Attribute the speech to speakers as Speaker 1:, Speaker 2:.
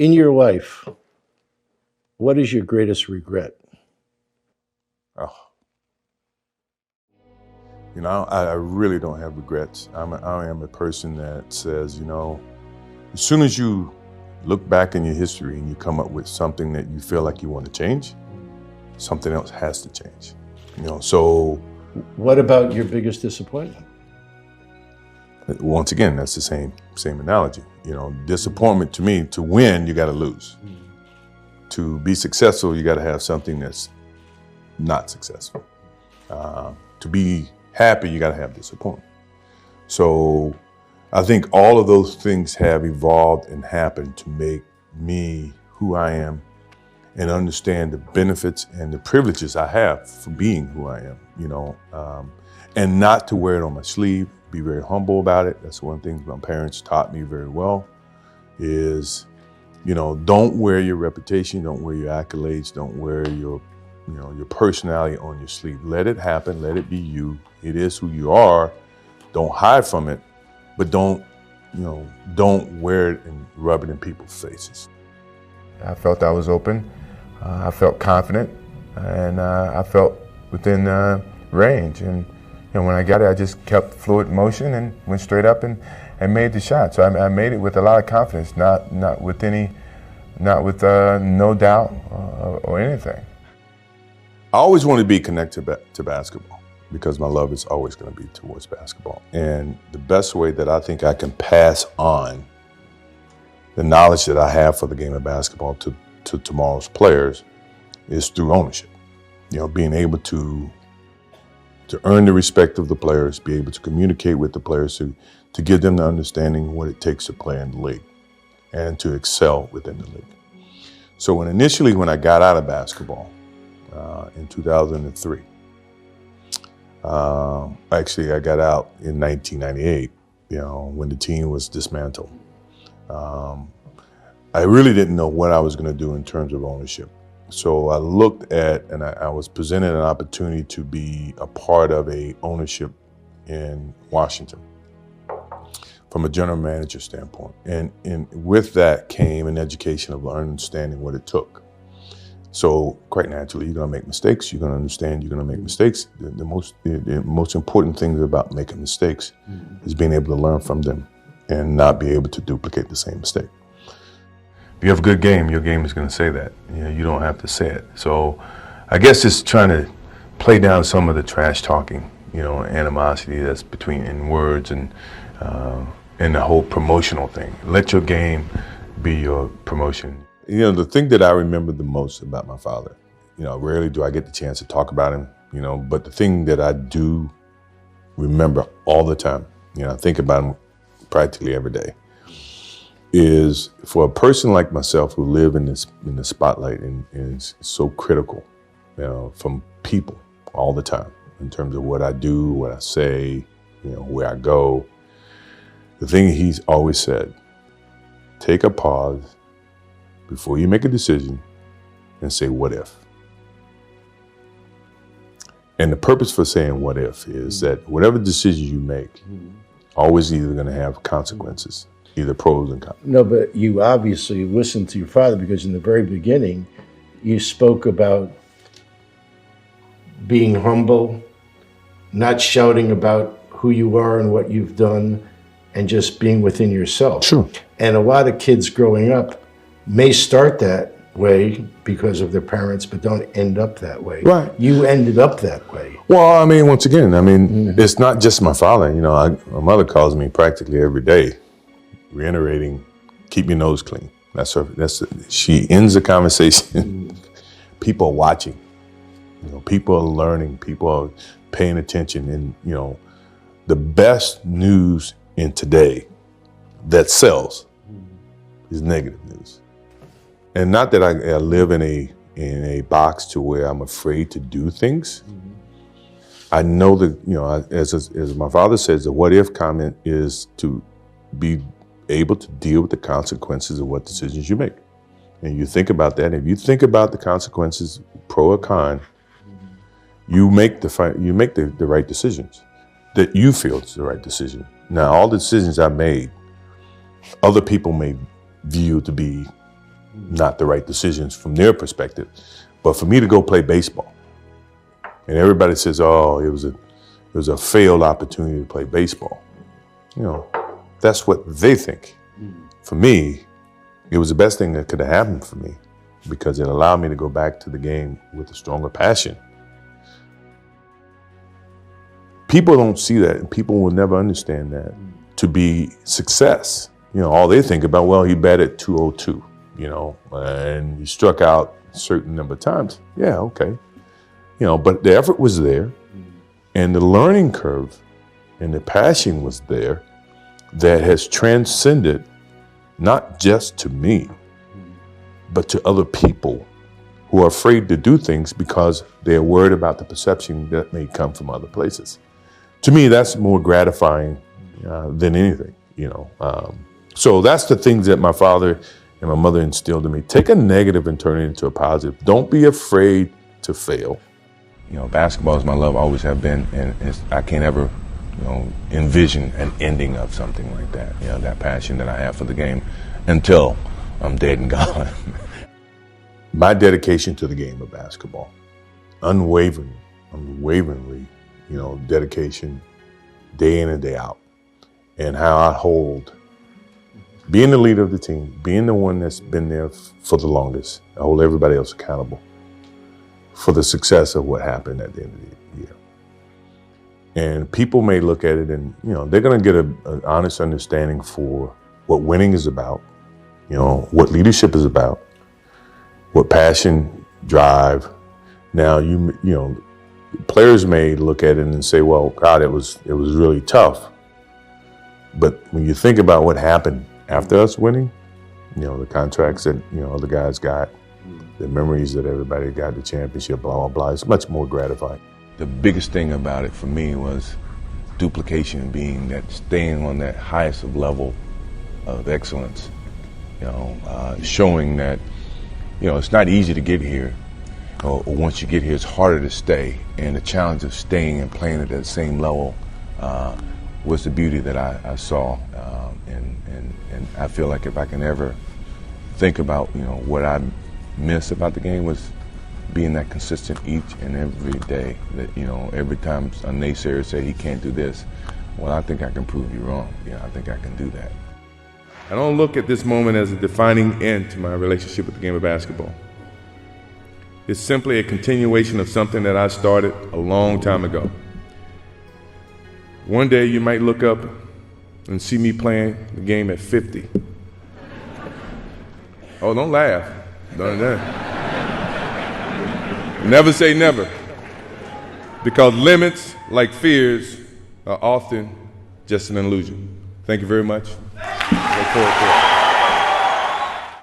Speaker 1: In your life, what is your greatest regret?
Speaker 2: Oh, I really don't have regrets. I am a person that says, as soon as you look back in your history and you come up with something that you feel like you want to change, something else has to change. So
Speaker 1: What about your biggest disappointment?
Speaker 2: once again, that's the same analogy. Disappointment to me, to win, you got to lose. To be successful, you got to have something that's not successful. To be happy, you got to have disappointment. So I think all of those things have evolved and happened to make me who I am and understand the benefits and the privileges I have for being who I am, and not to wear it on my sleeve, be very humble about it. That's one thing my parents taught me very well is, don't wear your reputation, don't wear your accolades, don't wear your personality on your sleeve. Let it happen, let it be you. It is who you are. Don't hide from it, but don't wear it and rub it in people's faces.
Speaker 3: I felt I was open, I felt confident, and I felt within range. And when I got it, I just kept fluid motion and went straight up and made the shot. So I made it with a lot of confidence, not with no doubt or anything.
Speaker 2: I always want to be connected to basketball because my love is always going to be towards basketball. And the best way that I think I can pass on the knowledge that I have for the game of basketball to tomorrow's players is through ownership. Being able to earn the respect of the players, be able to communicate with the players, to give them the understanding what it takes to play in the league and to excel within the league. So when I got out of basketball in 2003, actually I got out in 1998, when the team was dismantled. I really didn't know what I was going to do in terms of ownership. So I looked at, and I was presented an opportunity to be a part of a ownership in Washington from a general manager standpoint. And with that came an education of understanding what it took. So quite naturally, you're going to make mistakes. You're going to understand you're going to make mistakes. The most important thing about making mistakes is being able to learn from them and not be able to duplicate the same mistake. If you have a good game, your game is going to say that. You don't have to say it. So I guess just trying to play down some of the trash talking, animosity that's in words and the whole promotional thing. Let your game be your promotion. The thing that I remember the most about my father, rarely do I get the chance to talk about him, but the thing that I do remember all the time, I think about him practically every day, is for a person like myself who live in the spotlight and is so critical, from people all the time in terms of what I do, what I say, where I go. The thing he's always said, take a pause before you make a decision and say, what if? And the purpose for saying what if is that whatever decision you make, always either going to have consequences, either pros and cons.
Speaker 1: No, but you obviously listened to your father, because in the very beginning, you spoke about being humble, not shouting about who you are and what you've done, and just being within yourself.
Speaker 2: Sure.
Speaker 1: And a lot of kids growing up may start that way because of their parents, but don't end up that way.
Speaker 2: Right.
Speaker 1: You ended up that way.
Speaker 2: Well, once again, it's not just my father. My mother calls me practically every day, reiterating, keep your nose clean. She ends the conversation. People are watching. People are learning. People are paying attention. And, the best news in today that sells is negative news. And not that I live in a box to where I'm afraid to do things. I know that, as my father says, the what if comment is to be able to deal with the consequences of what decisions you make. And you think about that. If you think about the consequences, pro or con, you make the right decisions that you feel is the right decision. Now, all the decisions I made, other people may view to be not the right decisions from their perspective. But for me to go play baseball, and everybody says, oh, it was a failed opportunity to play baseball. You know, that's what they think. For me, it was the best thing that could have happened for me because it allowed me to go back to the game with a stronger passion. People don't see that, and people will never understand that to be success. You know, all they think about, well, he batted .202, you know, and he struck out a certain number of times. Yeah, okay. You know, but the effort was there, and the learning curve and the passion was there that has transcended not just to me, but to other people who are afraid to do things because they're worried about the perception that may come from other places. To me, that's more gratifying than anything, you know. So that's the things that my father and my mother instilled in me. Take a negative and turn it into a positive. Don't be afraid to fail.
Speaker 3: You know, basketball is my love, always have been, and I can't ever, you know, envision an ending of something like that. You know, that passion that I have for the game until I'm dead and gone.
Speaker 2: My dedication to the game of basketball, unwaveringly, you know, dedication day in and day out, and how I hold being the leader of the team, being the one that's been there for the longest. I hold everybody else accountable for the success of what happened at the end of the year. And people may look at it and, you know, they're going to get an honest understanding for what winning is about, you know, what leadership is about, what passion, drive. Now, you know, players may look at it and say, well, God, it was really tough. But when you think about what happened after us winning, you know, the contracts that, you know, other guys got, the memories that everybody got, the championship, blah, blah, blah, it's much more gratifying.
Speaker 3: The biggest thing about it for me was duplication, being that staying on that highest of level of excellence, you know, showing that, you know, it's not easy to get here, or once you get here, it's harder to stay. And the challenge of staying and playing at that same level was the beauty that I saw. And I feel like if I can ever think about, you know, what I miss about the game was being that consistent each and every day. That, you know, every time a naysayer say he can't do this, well, I think I can prove you wrong. Yeah, I think I can do that.
Speaker 4: I don't look at this moment as a defining end to my relationship with the game of basketball. It's simply a continuation of something that I started a long time ago. One day you might look up and see me playing the game at 50. Oh, don't laugh. Don't never say never. Because limits, like fears, are often just an illusion. Thank you very much. Look forward to it.